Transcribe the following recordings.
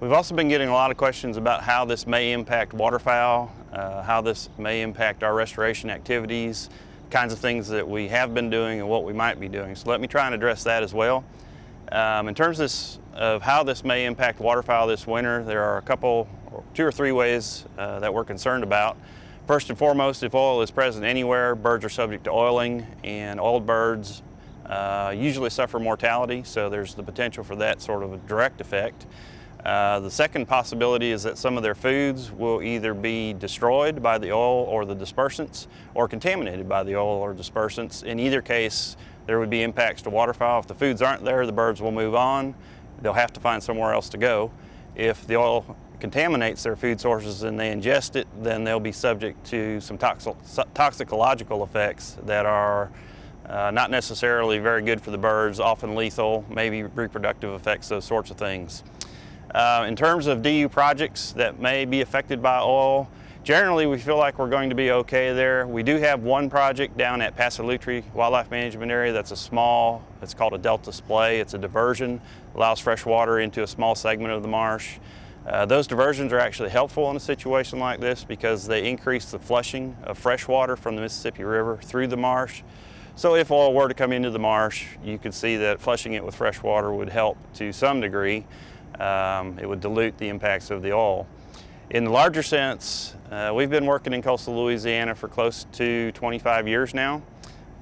We've also been getting a lot of questions about how this may impact waterfowl, how this may impact our restoration activities, kinds of things that we have been doing and what we might be doing. So let me try and address that as well. In terms of how this may impact waterfowl this winter, there are two or three ways that we're concerned about. First and foremost, if oil is present anywhere, birds are subject to oiling, and oiled birds usually suffer mortality, so there's the potential for that sort of a direct effect. The second possibility is that some of their foods will either be destroyed by the oil or the dispersants, or contaminated by the oil or dispersants. In either case, there would be impacts to waterfowl. If the foods aren't there, the birds will move on. They'll have to find somewhere else to go. If the oil contaminates their food sources and they ingest it, then they'll be subject to some toxicological effects that are not necessarily very good for the birds, often lethal, maybe reproductive effects, those sorts of things. In terms of DU projects that may be affected by oil, generally we feel like we're going to be okay there. We do have one project down at Passalutri Wildlife Management Area that's it's called a delta splay. It's a diversion, allows fresh water into a small segment of the marsh. Those diversions are actually helpful in a situation like this because they increase the flushing of fresh water from the Mississippi River through the marsh. So if oil were to come into the marsh, you could see that flushing it with fresh water would help to some degree. It would dilute the impacts of the oil. In the larger sense, we've been working in coastal Louisiana for close to 25 years now.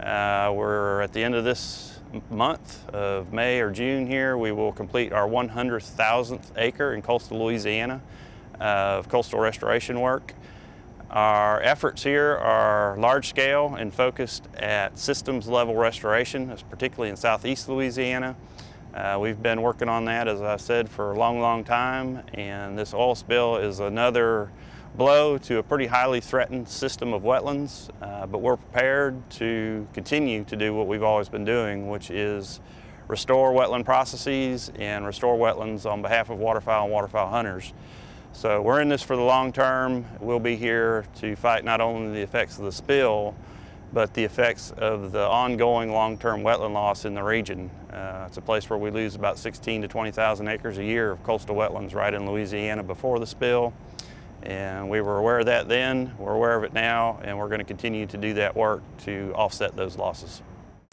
We're at the end of this month of May or June here, we will complete our 100,000th acre in coastal Louisiana of coastal restoration work. Our efforts here are large scale and focused at systems level restoration, particularly in southeast Louisiana. We've been working on that, as I said, for a long time, and this oil spill is another blow to a pretty highly threatened system of wetlands, but we're prepared to continue to do what we've always been doing, which is restore wetland processes and restore wetlands on behalf of waterfowl and waterfowl hunters. So we're in this for the long term. We'll be here to fight not only the effects of the spill, but the effects of the ongoing long-term wetland loss in the region. It's a place where we lose about 16,000 to 20,000 acres a year of coastal wetlands right in Louisiana before the spill. And we were aware of that then, we're aware of it now, and we're going to continue to do that work to offset those losses.